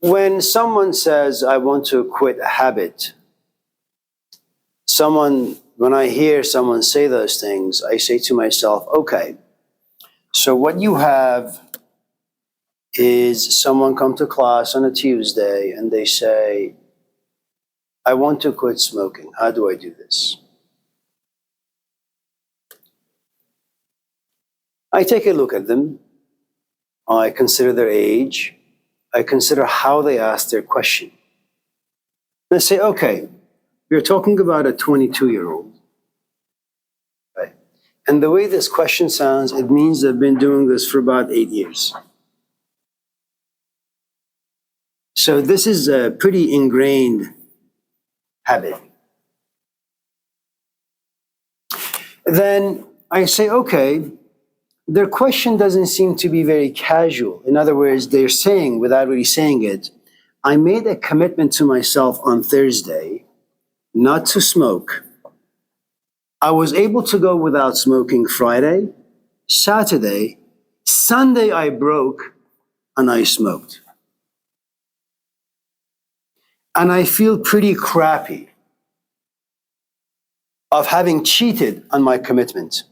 When someone says, I want to quit a habit, when I hear someone say those things, I say to myself, okay, so what you have is someone come to class on a Tuesday and they say, I want to quit smoking. How do I do this? I take a look at them. I consider their age. I consider how they ask their question. And I say, okay, you're talking about a 22-year-old. Right? And the way this question sounds, it means they've been doing this for about 8 years. So this is a pretty ingrained habit. Then I say, okay, their question doesn't seem to be very casual. In other words, they're saying, without really saying it, I made a commitment to myself on Thursday not to smoke. I was able to go without smoking Friday, Saturday, Sunday I broke and I smoked. And I feel pretty crappy of having cheated on my commitment.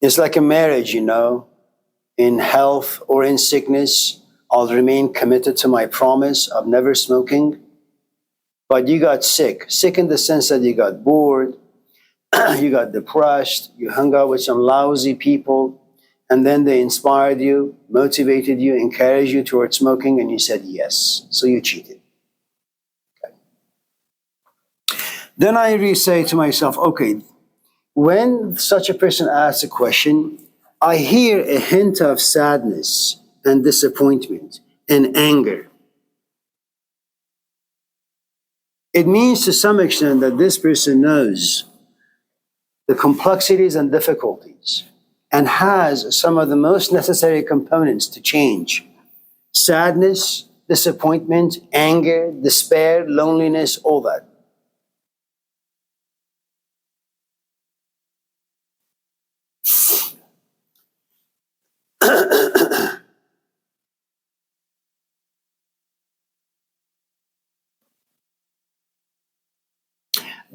It's like a marriage, in health or in sickness, I'll remain committed to my promise of never smoking. But you got sick in the sense that you got bored, you got depressed, you hung out with some lousy people, and then they inspired you, motivated you, encouraged you towards smoking, and you said yes. So you cheated. Okay. Then I say to myself, okay, when such a person asks a question, I hear a hint of sadness and disappointment and anger. It means to some extent that this person knows the complexities and difficulties and has some of the most necessary components to change. Sadness, disappointment, anger, despair, loneliness, all that.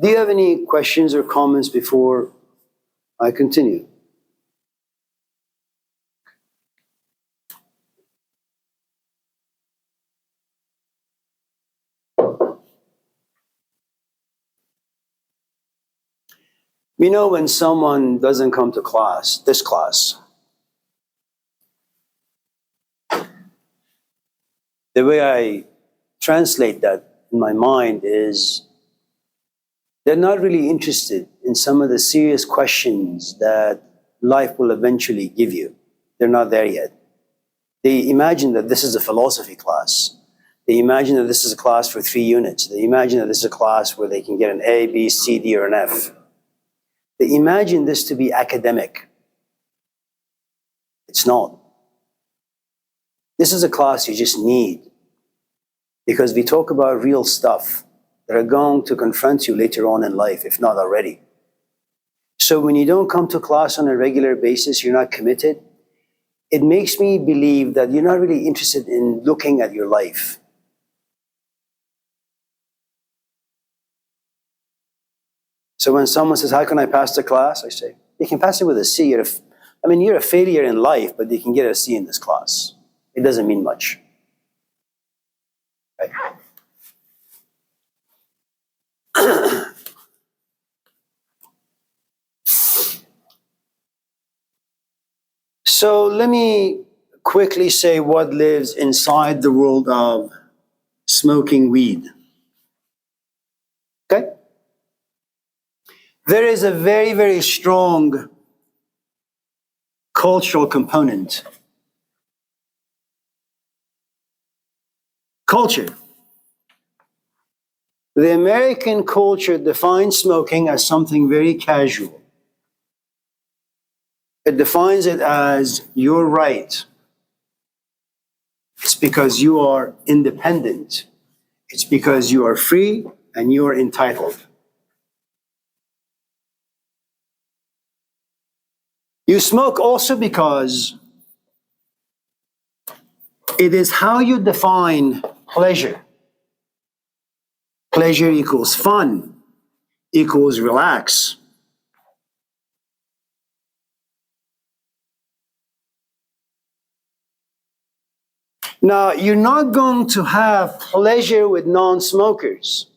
Do you have any questions or comments before I continue? When someone doesn't come to this class, the way I translate that in my mind is they're not really interested in some of the serious questions that life will eventually give you. They're not there yet. They imagine that this is a philosophy class. They imagine that this is a class for 3 units. They imagine that this is a class where they can get an A, B, C, D, or an F. They imagine this to be academic. It's not. This is a class you just need because we talk about real stuff that are going to confront you later on in life, if not already. So when you don't come to class on a regular basis, you're not committed, it makes me believe that you're not really interested in looking at your life. So when someone says, how can I pass the class? I say, you can pass it with a C. You're a failure in life, but you can get a C in this class. It doesn't mean much. Right? So let me quickly say what lives inside the world of smoking weed. Okay? There is a very, very strong cultural component. Culture. The American culture defines smoking as something very casual. It defines it as your right. It's because you are independent. It's because you are free and you are entitled. You smoke also because It is how you define pleasure. Pleasure equals fun, equals relax. Now, you're not going to have pleasure with non-smokers,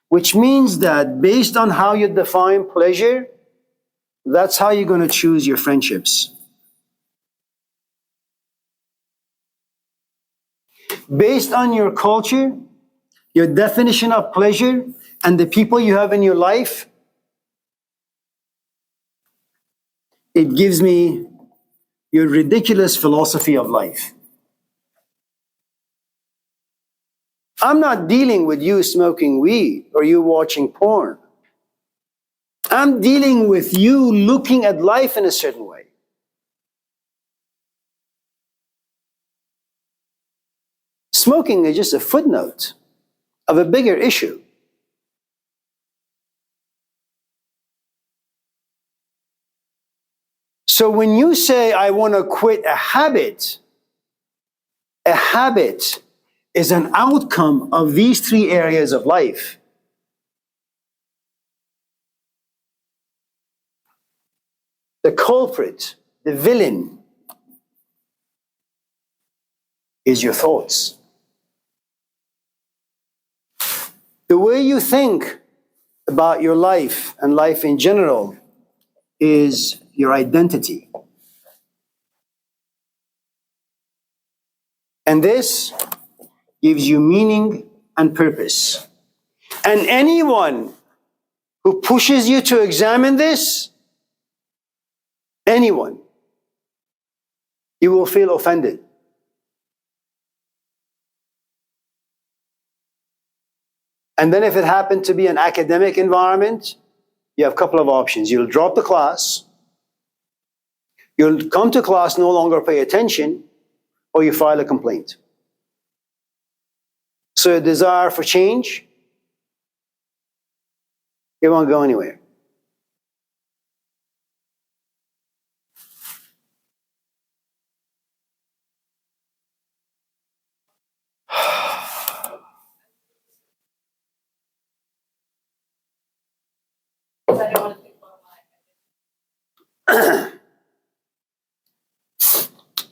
which means that based on how you define pleasure, that's how you're going to choose your friendships. Based on your culture, your definition of pleasure, and the people you have in your life, it gives me your ridiculous philosophy of life. I'm not dealing with you smoking weed or you watching porn. I'm dealing with you looking at life in a certain way. Smoking is just a footnote of a bigger issue. So when you say, I want to quit a habit is an outcome of these three areas of life. The culprit, the villain, is your thoughts. The way you think about your life and life in general is your identity. And this gives you meaning and purpose. And anyone who pushes you to examine this, anyone, you will feel offended. And then if it happened to be an academic environment, you have a couple of options. You'll drop the class, you'll come to class, no longer pay attention, or you file a complaint. So a desire for change, it won't go anywhere.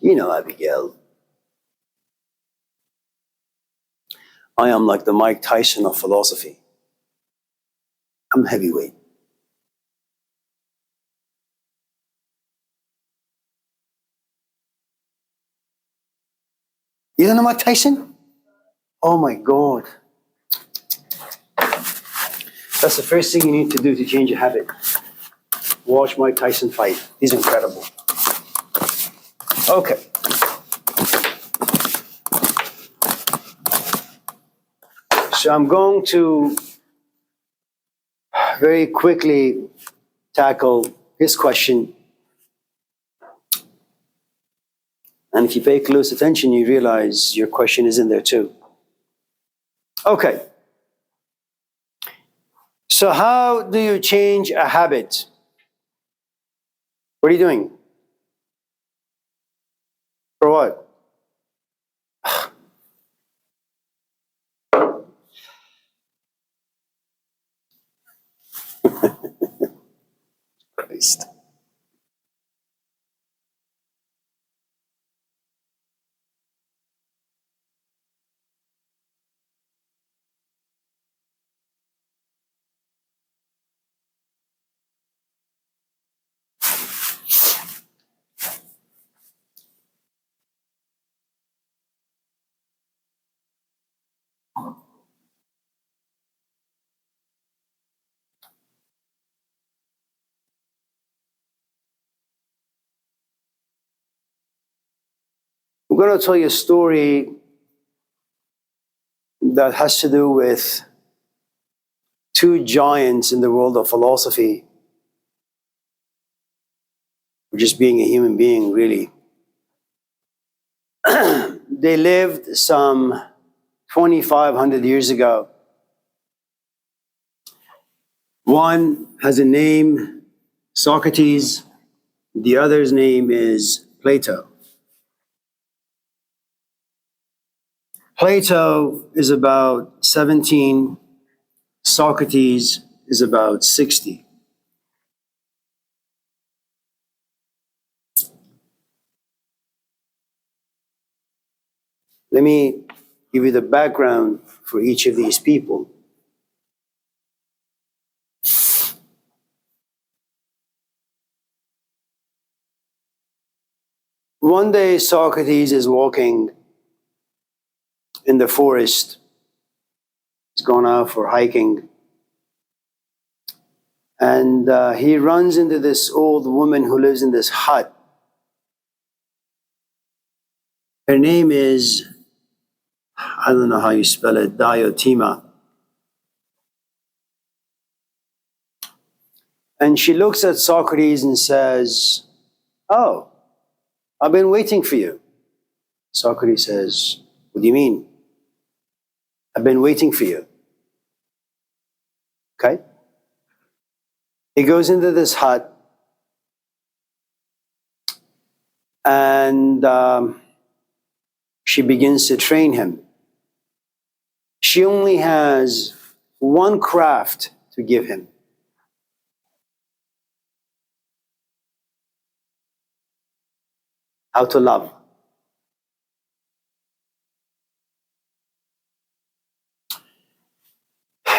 You know, Abigail, I am like the Mike Tyson of philosophy. I'm heavyweight. You don't know Mike Tyson? Oh my God. That's the first thing you need to do to change a habit. Watch Mike Tyson fight. He's incredible. Okay. So I'm going to very quickly tackle his question. And if you pay close attention, you realize your question is in there too. Okay. So how do you change a habit? What are you doing? For what? Christ. I'm going to tell you a story that has to do with two giants in the world of philosophy, or just being a human being, really. They lived some 2,500 years ago. One has a name, Socrates. The other's name is Plato. Plato is about 17, Socrates is about 60. Let me give you the background for each of these people. One day, Socrates is walking in the forest. He's gone out for hiking. And he runs into this old woman who lives in this hut. Her name is, I don't know how you spell it, Diotima. And she looks at Socrates and says, "Oh, I've been waiting for you." Socrates says, "What do you mean? I've been waiting for you." Okay? He goes into this hut and she begins to train him. She only has one craft to give him. How to love.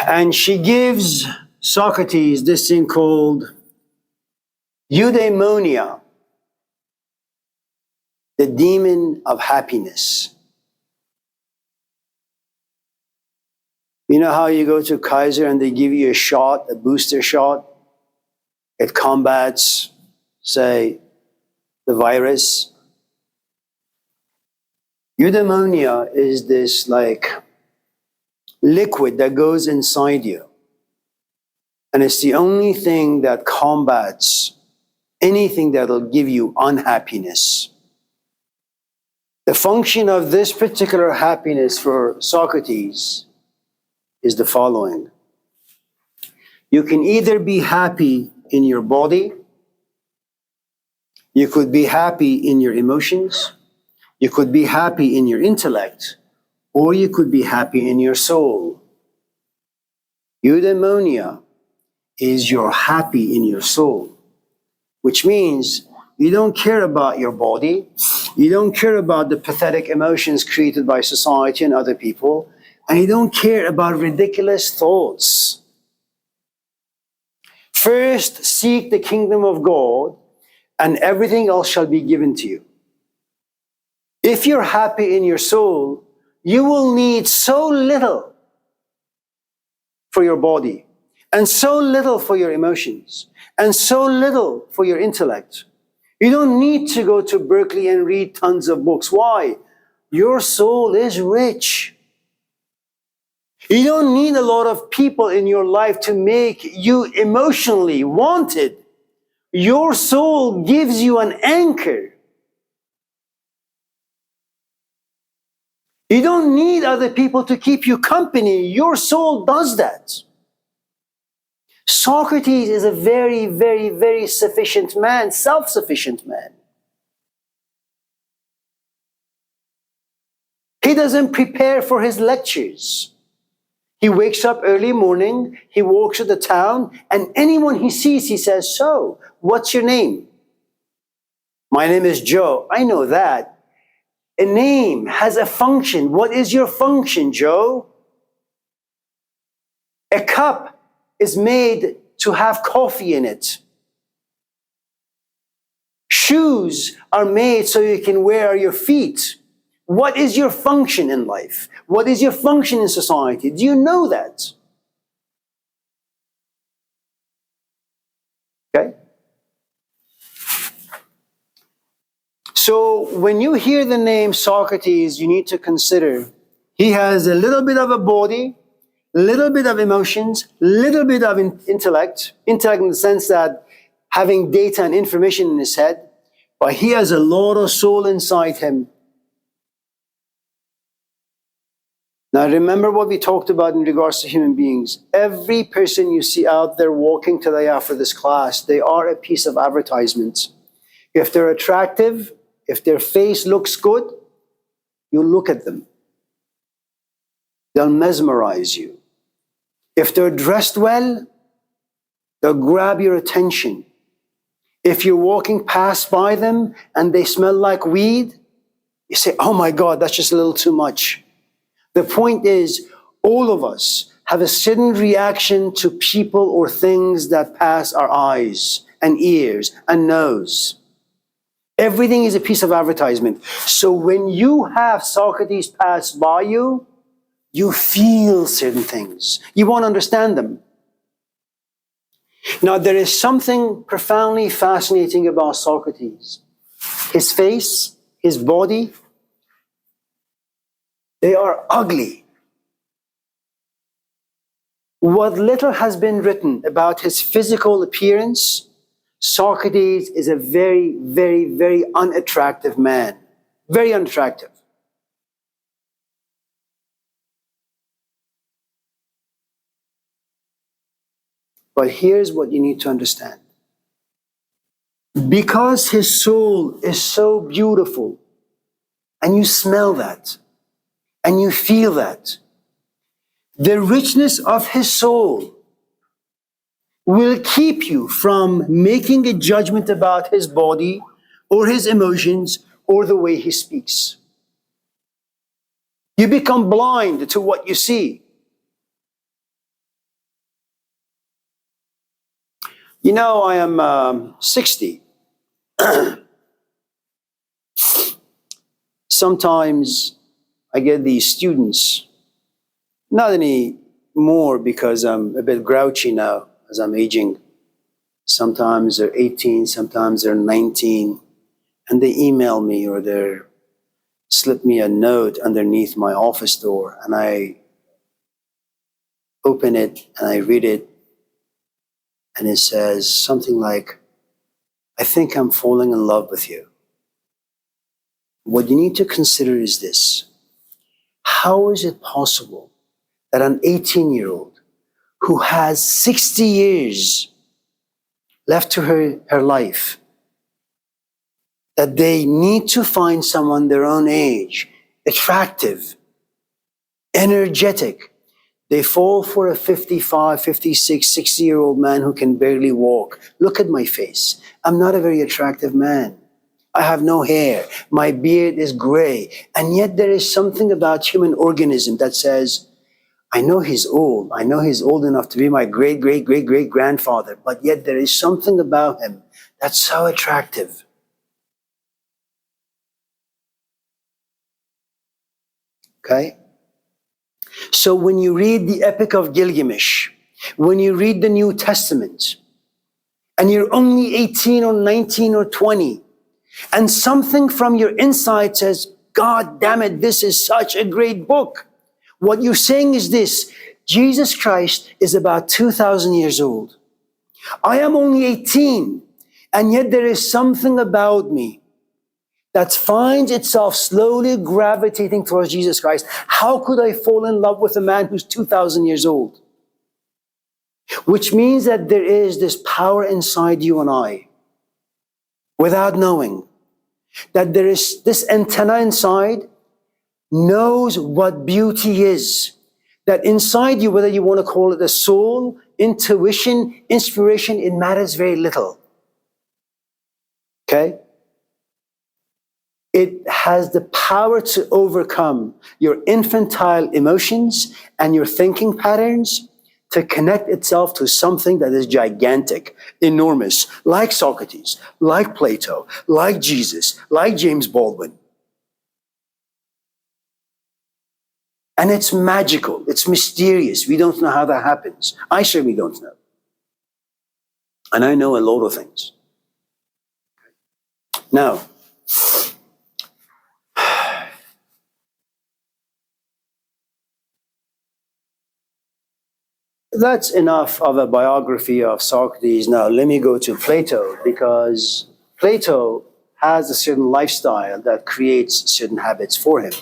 And she gives Socrates this thing called eudaimonia, the demon of happiness. You know how you go to Kaiser and they give you a shot, a booster shot? It combats, say, the virus. Eudaimonia is this like liquid that goes inside you. And it's the only thing that combats anything that'll give you unhappiness. The function of this particular happiness for Socrates is the following. You can either be happy in your body, you could be happy in your emotions, you could be happy in your intellect, or you could be happy in your soul. Eudaimonia is you're happy in your soul, which means you don't care about your body, you don't care about the pathetic emotions created by society and other people, and you don't care about ridiculous thoughts. First, seek the kingdom of God, and everything else shall be given to you. If you're happy in your soul, you will need so little for your body, and so little for your emotions, and so little for your intellect. You don't need to go to Berkeley and read tons of books. Why? Your soul is rich. You don't need a lot of people in your life to make you emotionally wanted. Your soul gives you an anchor. You don't need other people to keep you company. Your soul does that. Socrates is a very, very, very sufficient man, self-sufficient man. He doesn't prepare for his lectures. He wakes up early morning, he walks to the town, and anyone he sees, he says, "So, what's your name?" "My name is Joe." "I know that. A name has a function. What is your function, Joe?" "A cup is made to have coffee in it. Shoes are made so you can wear on your feet. What is your function in life? What is your function in society? Do you know that?" Okay? So when you hear the name Socrates, you need to consider he has a little bit of a body, a little bit of emotions, a little bit of intellect in the sense that having data and information in his head, but he has a lot of soul inside him. Now remember what we talked about in regards to human beings. Every person you see out there walking today after this class, they are a piece of advertisement. If they're attractive, if their face looks good, you look at them. they'll mesmerize you. If they're dressed well, they'll grab your attention. If you're walking past by them and they smell like weed, you say, oh my God, that's just a little too much. The point is, all of us have a certain reaction to people or things that pass our eyes and ears and nose. Everything is a piece of advertisement. So when you have Socrates pass by you, you feel certain things. You won't understand them. Now, there is something profoundly fascinating about Socrates. His face, his body, they are ugly. What little has been written about his physical appearance, Socrates is a very, very, very unattractive man. Very unattractive. But here's what you need to understand. Because his soul is so beautiful, and you smell that, and you feel that, the richness of his soul will keep you from making a judgment about his body or his emotions or the way he speaks. You become blind to what you see. You know, I am 60. Sometimes I get these students, not any more because I'm a bit grouchy now as I'm aging. Sometimes they're 18, sometimes they're 19, and they email me or they slip me a note underneath my office door, and I open it and I read it, and it says something like, I think I'm falling in love with you. What you need to consider is this. How is it possible that an 18-year-old who has 60 years left to her life, that they need to find someone their own age, attractive, energetic, they fall for a 55, 56, 60-year-old man who can barely walk. Look at my face. I'm not a very attractive man. I have no hair. My beard is gray. And yet there is something about human organism that says, I know he's old. I know he's old enough to be my great, great, great, great grandfather. But yet there is something about him that's so attractive. Okay? So when you read the Epic of Gilgamesh, when you read the New Testament, and you're only 18 or 19 or 20, and something from your inside says, God damn it, this is such a great book. What you're saying is this: Jesus Christ is about 2,000 years old. I am only 18, and yet there is something about me that finds itself slowly gravitating towards Jesus Christ. How could I fall in love with a man who's 2,000 years old? Which means that there is this power inside you and I, without knowing, that there is this antenna inside, knows what beauty is. That inside you, whether you want to call it a soul, intuition, inspiration, it matters very little. Okay? It has the power to overcome your infantile emotions and your thinking patterns to connect itself to something that is gigantic, enormous, like Socrates, like Plato, like Jesus, like James Baldwin. And it's magical, it's mysterious. We don't know how that happens. I certainly don't know. And I know a lot of things. Now, that's enough of a biography of Socrates. Now, let me go to Plato, because Plato has a certain lifestyle that creates certain habits for him.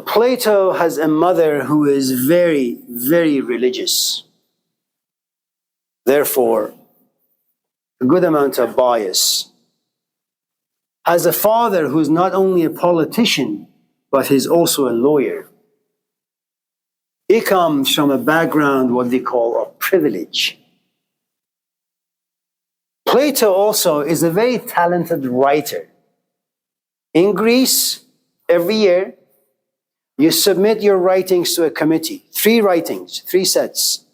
Plato has a mother who is very, very religious. Therefore, a good amount of bias. Has a father who's not only a politician, but he's also a lawyer. He comes from a background, what they call of privilege. Plato also is a very talented writer. In Greece, every year, you submit your writings to a committee. 3 writings, 3 sets.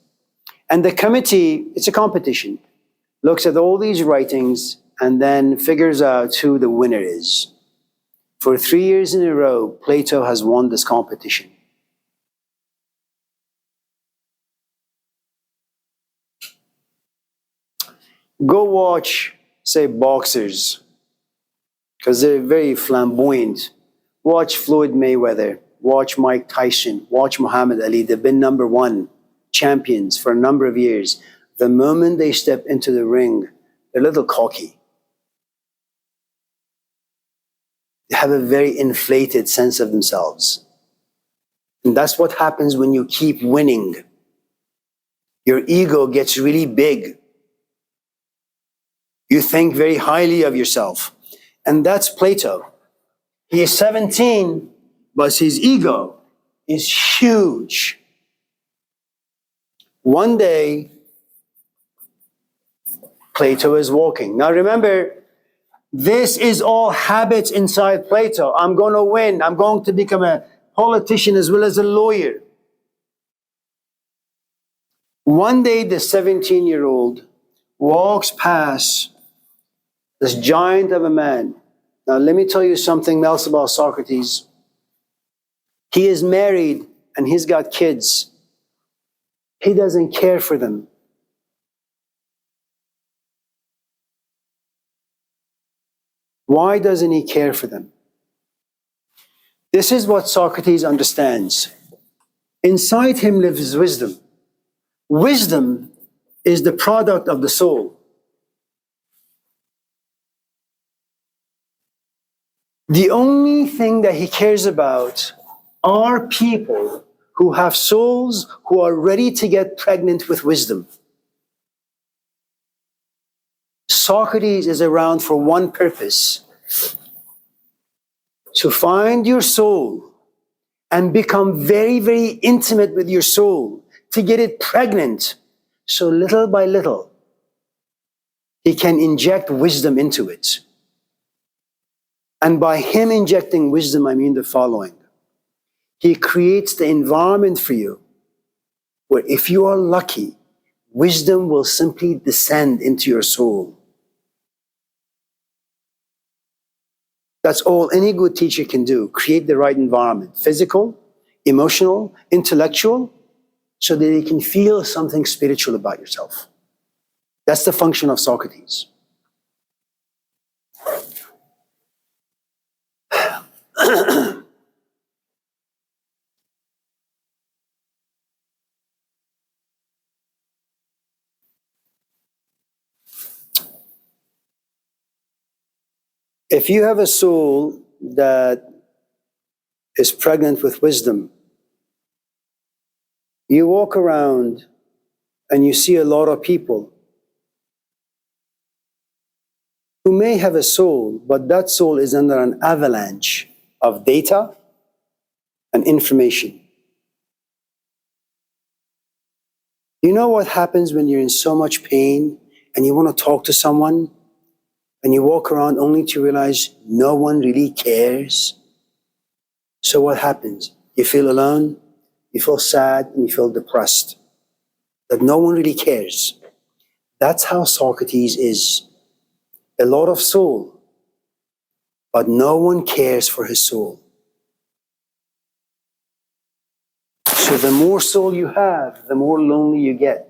And the committee, it's a competition, looks at all these writings and then figures out who the winner is. For 3 years in a row, Plato has won this competition. Go watch, say, boxers, because they're very flamboyant. Watch Floyd Mayweather, watch Mike Tyson, watch Muhammad Ali. They've been number 1 champions for a number of years. The moment they step into the ring, they're a little cocky. They have a very inflated sense of themselves. And that's what happens when you keep winning. Your ego gets really big. You think very highly of yourself. And that's Plato. He is 17, but his ego is huge. One day, Plato is walking. Now remember, this is all habits inside Plato. I'm going to win. I'm going to become a politician as well as a lawyer. One day, the 17-year-old walks past this giant of a man. Now, let me tell you something else about Socrates. He is married and he's got kids. He doesn't care for them. Why doesn't he care for them? This is what Socrates understands. Inside him lives wisdom. Wisdom is the product of the soul. The only thing that he cares about are people who have souls who are ready to get pregnant with wisdom. Socrates is around for one purpose: to find your soul and become very, very intimate with your soul, to get it pregnant, so little by little, he can inject wisdom into it. And by him injecting wisdom, I mean the following. He creates the environment for you where, if you are lucky, wisdom will simply descend into your soul. That's all any good teacher can do: create the right environment, physical, emotional, intellectual, so that you can feel something spiritual about yourself. That's the function of Socrates. If you have a soul that is pregnant with wisdom, you walk around and you see a lot of people who may have a soul, but that soul is under an avalanche of data and information. You know what happens when you're in so much pain and you want to talk to someone, and you walk around only to realize no one really cares? So what happens? You feel alone, you feel sad, and you feel depressed. That no one really cares. That's how Socrates is. A lot of soul, but no one cares for his soul. So the more soul you have, the more lonely you get.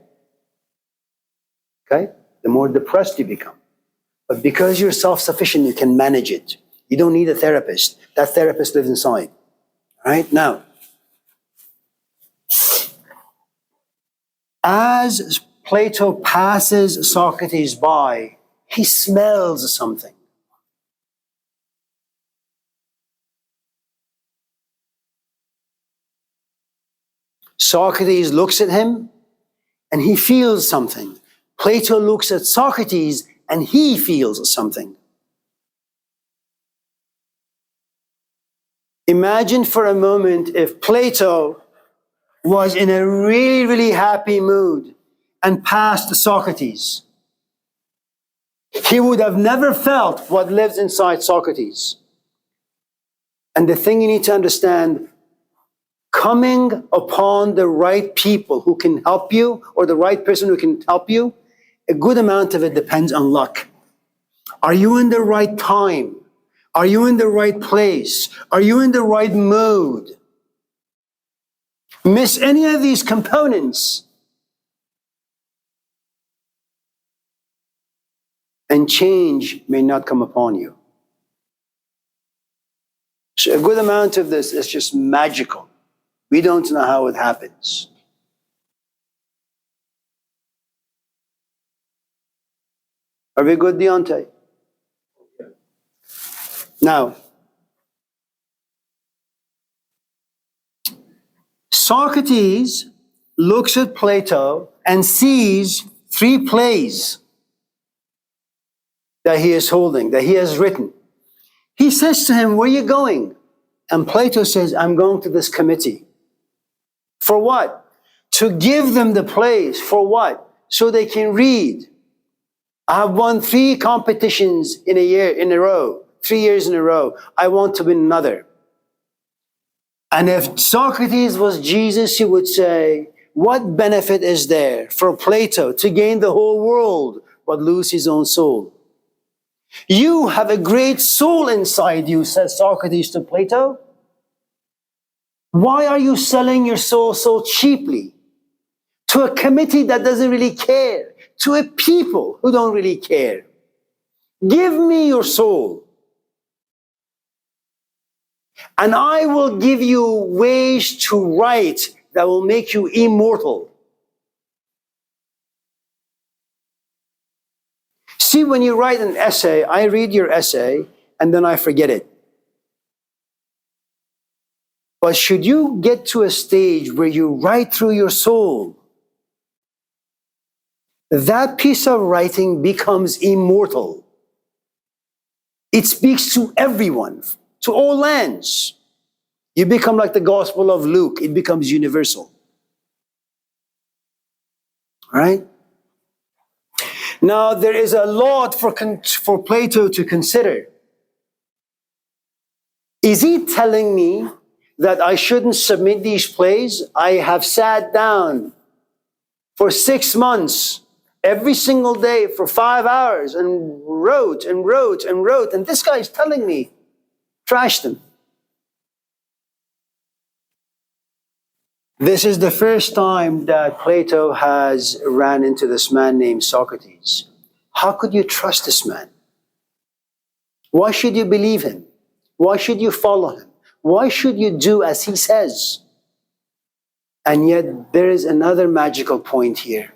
Okay? The more depressed you become. But because you're self-sufficient, you can manage it. You don't need a therapist. That therapist lives inside. All right? Now, as Plato passes Socrates by, he smells something. Socrates looks at him and he feels something. Plato looks at Socrates and he feels something. Imagine for a moment if Plato was in a really, really happy mood and passed Socrates. He would have never felt what lives inside Socrates. And the thing you need to understand, coming upon the right people who can help you, or the right person who can help you, a good amount of it depends on luck. Are you in the right time? Are you in the right place? Are you in the right mood? Miss any of these components, and change may not come upon you. So a good amount of this is just magical. We don't know how it happens. Are we good, Deontay? Now, Socrates looks at Plato and sees 3 plays that he is holding, that he has written. He says to him, "Where are you going?" And Plato says, "I'm going to this committee." For what? To give them the plays. For what? So they can read. I have won 3 competitions in a year in a row, 3 years in a row. I want to win another. And if Socrates was Jesus, he would say, what benefit is there for Plato to gain the whole world but lose his own soul? You have a great soul inside you, says Socrates to Plato. Why are you selling your soul so cheaply to a committee that doesn't really care, to a people who don't really care? Give me your soul, and I will give you ways to write that will make you immortal. See, when you write an essay, I read your essay and then I forget it. But should you get to a stage where you write through your soul, that piece of writing becomes immortal. It speaks to everyone, to all lands. You become like the Gospel of Luke. It becomes universal. All right? Now, there is a lot for Plato to consider. Is he telling me that I shouldn't submit these plays? I have sat down for 6 months, every single day for 5 hours, and wrote and wrote and wrote. And this guy is telling me, trash them. This is the first time that Plato has ran into this man named Socrates. How could you trust this man? Why should you believe him? Why should you follow him? Why should you do as he says? And yet there is another magical point here.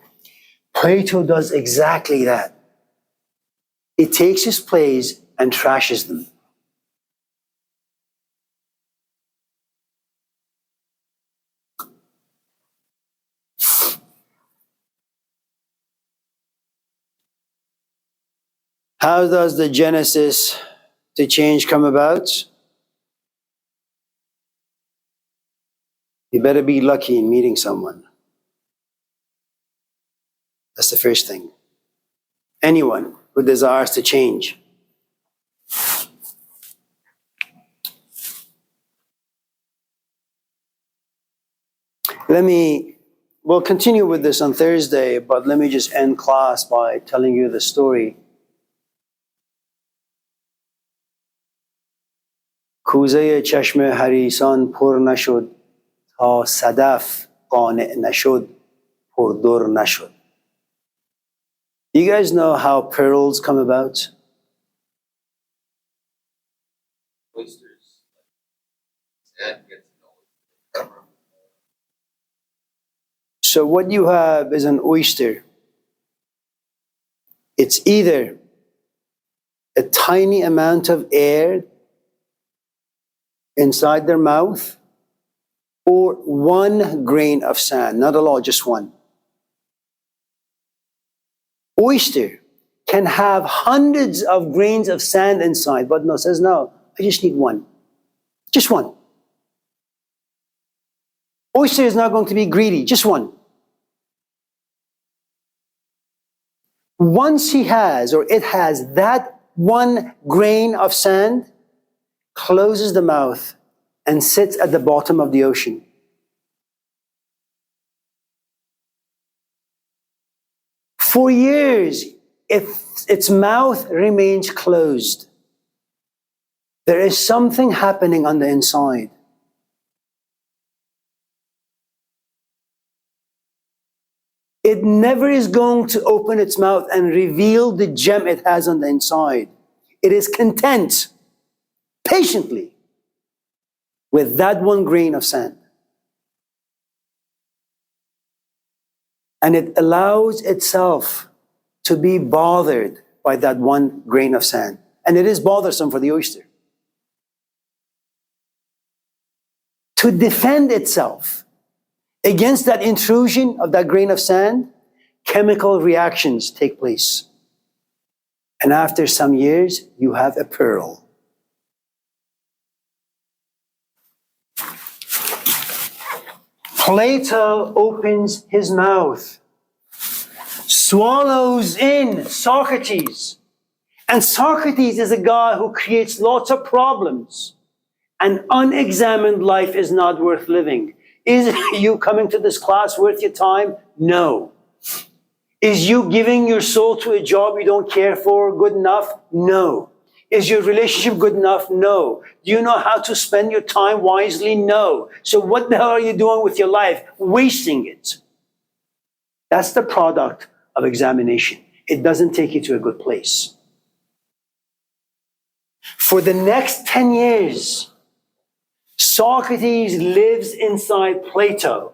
Plato does exactly that. He takes his plays and trashes them. How does the genesis to change come about? You better be lucky in meeting someone. That's the first thing. Anyone who desires to change. We'll continue with this on Thursday, but let me just end class by telling you the story. کوزه چشم حریصان پر نشد تا صدف قانع نشد پردر نشد. You guys know how pearls come about? Oysters. So what you have is an oyster. It's either a tiny amount of air inside their mouth, or 1 grain of sand, not a lot, just 1. Oyster can have hundreds of grains of sand inside, but no, says no, I just need 1. Just 1. Oyster is not going to be greedy, just one. Once he has, or it has, that one grain of sand, closes the mouth and sits at the bottom of the ocean. For years, if its mouth remains closed, there is something happening on the inside. It never is going to open its mouth and reveal the gem it has on the inside. It is content, patiently, with that one grain of sand. And it allows itself to be bothered by that one grain of sand. And it is bothersome for the oyster. To defend itself against that intrusion of that grain of sand, chemical reactions take place. And after some years, you have a pearl. Plato opens his mouth, swallows in Socrates. And Socrates is a guy who creates lots of problems. An unexamined life is not worth living. Is you coming to this class worth your time? No. Is you giving your soul to a job you don't care for good enough? No. Is your relationship good enough? No. Do you know how to spend your time wisely? No. So what the hell are you doing with your life? Wasting it. That's the product of examination. It doesn't take you to a good place. For the next 10 years, Socrates lives inside Plato.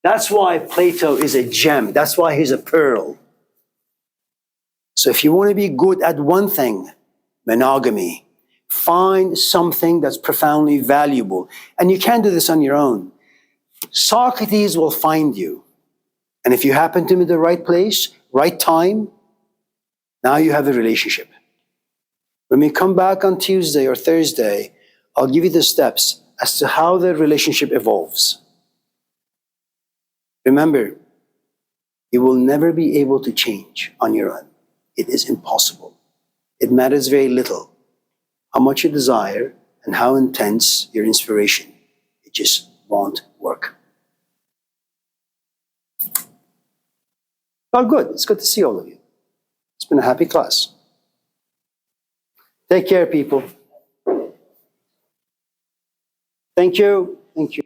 That's why Plato is a gem. That's why he's a pearl. So if you want to be good at one thing, monogamy, find something that's profoundly valuable. And you can't do this on your own. Socrates will find you. And if you happen to be in the right place, right time, now you have a relationship. When we come back on Tuesday or Thursday, I'll give you the steps as to how the relationship evolves. Remember, you will never be able to change on your own. It is impossible. It matters very little how much you desire and how intense your inspiration. It just won't work. Well, good. It's good to see all of you. It's been a happy class. Take care, people. Thank you. Thank you.